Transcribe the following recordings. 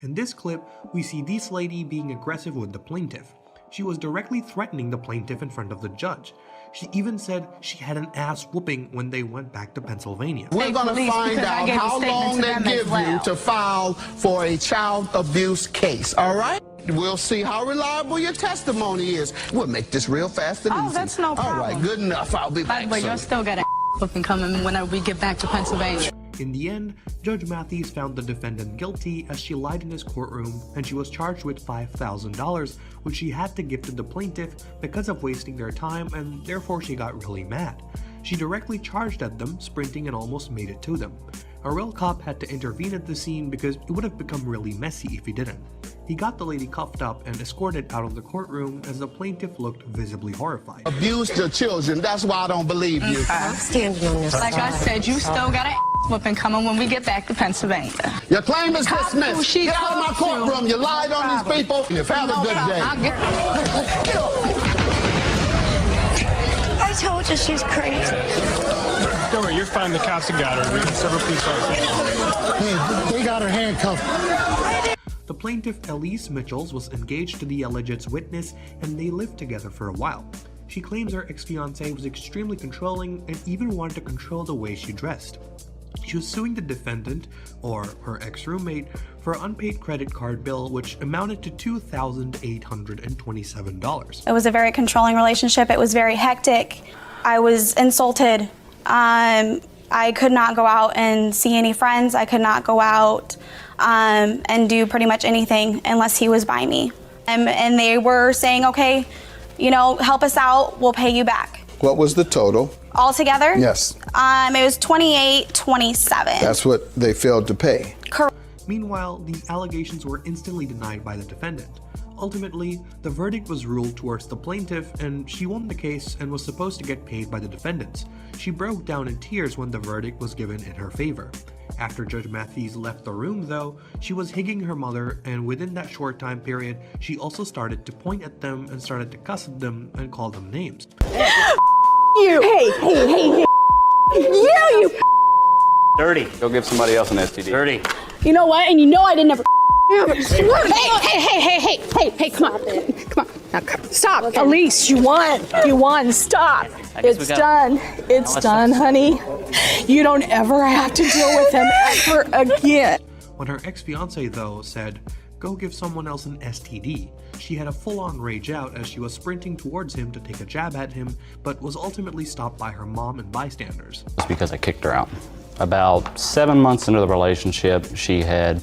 In this clip, we see this lady being aggressive with the plaintiff. She was directly threatening the plaintiff in front of the judge. She even said she had an ass whooping when they went back to Pennsylvania. We're going to find out how long they give you to file for a child abuse case, all right? We'll see how reliable your testimony is. We'll make this real fast and easy. Oh, that's no problem. All right, good enough. I'll be back But soon. you'll still get a whooping coming whenever we get back to Pennsylvania. In the end, Judge Mathis found the defendant guilty as she lied in his courtroom, and she was charged with $5,000, which she had to give to the plaintiff because of wasting their time, and therefore she got really mad. She directly charged at them, sprinting, and almost made it to them. A real cop had to intervene at the scene because it would have become really messy if he didn't. He got the lady cuffed up and escorted out of the courtroom as the plaintiff looked visibly horrified. Abuse the children, that's why I don't believe you. I'm standing on this. Like I said, you still got a whooping coming when we get back to Pennsylvania. Your claim is dismissed. Get out of my courtroom. You lied on these people. You've had a good day. I told you she's crazy. Don't worry, you're fine. The cops have got her. We got several police officers. Hey, they got her handcuffed. The plaintiff, Elise Mitchells, was engaged to the alleged witness, and they lived together for a while. She claims her ex-fiancé was extremely controlling and even wanted to control the way she dressed. She was suing the defendant, or her ex-roommate, for an unpaid credit card bill which amounted to $2,827. It was a very controlling relationship. It was very hectic. I was insulted. I could not go out and see any friends. I could not go out and do pretty much anything unless he was by me. And they were saying, okay, you know, help us out, we'll pay you back. What was the total? Altogether? Yes. It was $28.27. That's what they failed to pay. Correct. Meanwhile, the allegations were instantly denied by the defendant. Ultimately, the verdict was ruled towards the plaintiff, and she won the case and was supposed to get paid by the defendants. She broke down in tears when the verdict was given in her favor. After Judge Mathis left the room, though, she was higging her mother, and within that short time period, she also started to point at them and started to cuss at them and call them names. You. Hey. You. Dirty. Go give somebody else an STD. Dirty. You know what? And you know I didn't ever. Hey, come on. Now, stop. Okay. Elise, you won. Stop. It's done. It's done, honey. You don't ever have to deal with him ever again. When her ex-fiancé, though, said, "Go give someone else an STD," she had a full-on rage out as she was sprinting towards him to take a jab at him, but was ultimately stopped by her mom and bystanders. It's because I kicked her out. About 7 months into the relationship, she had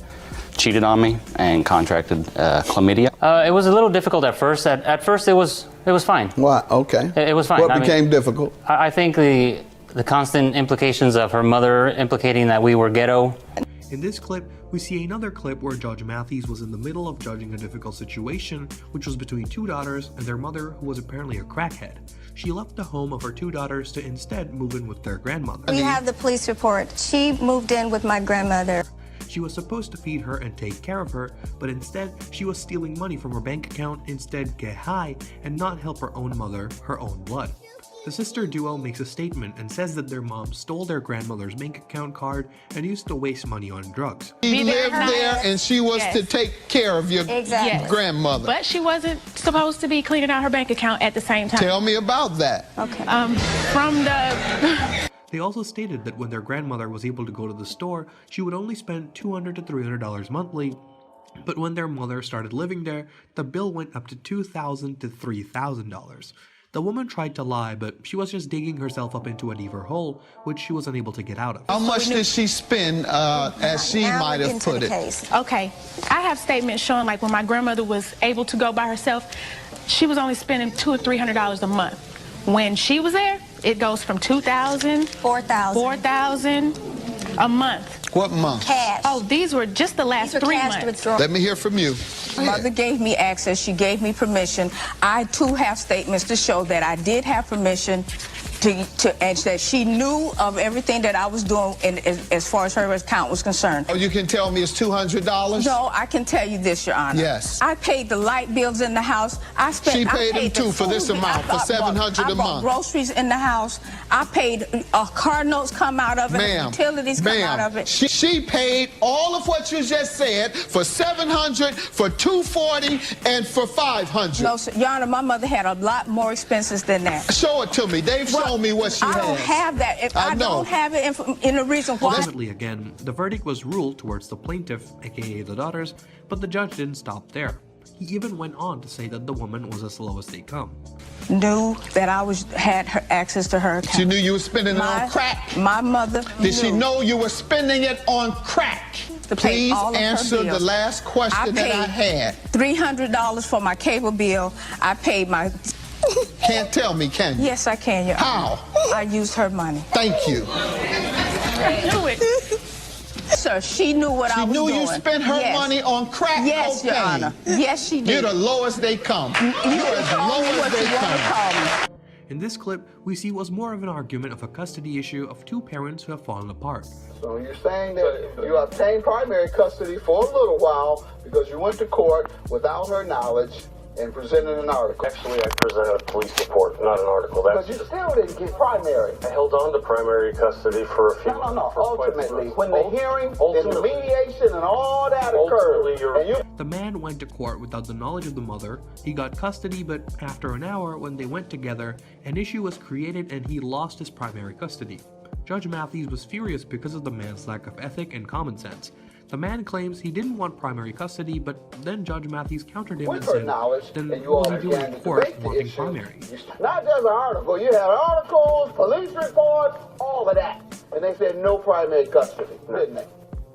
cheated on me and contracted chlamydia. It was a little difficult at first. At first, it was fine. What? Okay. It was fine. What became difficult? I think the constant implications of her mother implicating that we were ghetto. In this clip, we see another clip where Judge Mathis was in the middle of judging a difficult situation, which was between two daughters and their mother, who was apparently a crackhead. She left the home of her two daughters to instead move in with their grandmother. We have the police report. She moved in with my grandmother. She was supposed to feed her and take care of her, but instead, she was stealing money from her bank account, instead get high, and not help her own mother, her own blood. The sister duo makes a statement and says that their mom stole their grandmother's bank account card and used to waste money on drugs. She lived there and she was to take care of your grandmother. But she wasn't supposed to be cleaning out her bank account at the same time. Tell me about that. Okay. They also stated that when their grandmother was able to go to the store, she would only spend $200 to $300 monthly, but when their mother started living there, the bill went up to $2,000 to $3,000. The woman tried to lie, but she was just digging herself up into a deeper hole, which she was unable to get out of. How much did she spend, as she might have put it? Okay, I have statements showing like when my grandmother was able to go by herself, she was only spending $200 or $300 a month. When she was there, it goes from $2,000, $4,000 a month. What month? Cash. Oh, these were just the last 3 months. Let me hear from you. Mother gave me access. She gave me permission. I, too, have statements to show that I did have permission and that she knew of everything that I was doing as far as her account was concerned. Oh, you can tell me it's $200? No, I can tell you this, Your Honor. Yes. I paid the light bills in the house. She paid them too for this amount, for $700 a I bought month. groceries in the house. I paid car notes come out of it, utilities come out of it. She paid all of what you just said for $700, for $240, and for $500. No, sir, Your Honor, my mother had a lot more expenses than that. Show it to me. They've shown me what she has. I don't have that. If I don't have it in the reason why. Ultimately, again, the verdict was ruled towards the plaintiff, aka the daughters, but the judge didn't stop there. He even went on to say that the woman was as low as they come. Knew that I had her access to her account. She knew you were spending it on crack? My mother Did she know you were spending it on crack? Please answer the last question that I had. $300 for my cable bill. I paid my... Can't tell me, can you? Yes, I can, Your Honor. How? I used her money. Thank you. I knew it. Sir, she knew what I was doing. She knew you spent her money on crack Yes, Your Honor. Yes, she did. You're the lowest they come. You're as low as they come. In this clip, we see was more of an argument of a custody issue of two parents who have fallen apart. So you're saying that you obtained primary custody for a little while because you went to court without her knowledge and presented an article. Actually, I presented a police report, not an article. But you still didn't get primary. I held on to primary custody for a few No. Ultimately, when the hearing and the mediation and all that occurred, the man went to court without the knowledge of the mother. He got custody, but after an hour, when they went together, an issue was created and he lost his primary custody. Judge Mathis was furious because of the man's lack of ethic and common sense. The man claims he didn't want primary custody, but then Judge Mathis countered him and said, then what was he doing in court wanting primary? Not just an article. You had articles, police reports, all of that. And they said no primary custody, didn't they?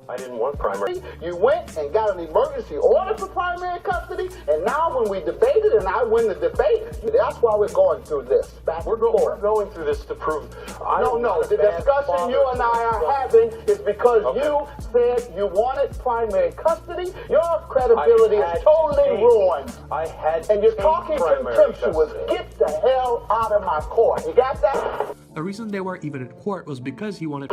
I didn't want primary. You went and got an emergency order for primary custody, and now when we debated and I win the debate, that's why we're going through this. We're going through this to prove... No, the discussion you and I are having is because you said you wanted primary custody. Your credibility is totally ruined. And you're talking contemptuous. Get the hell out of my court. You got that? The reason they were even in court was because he wanted...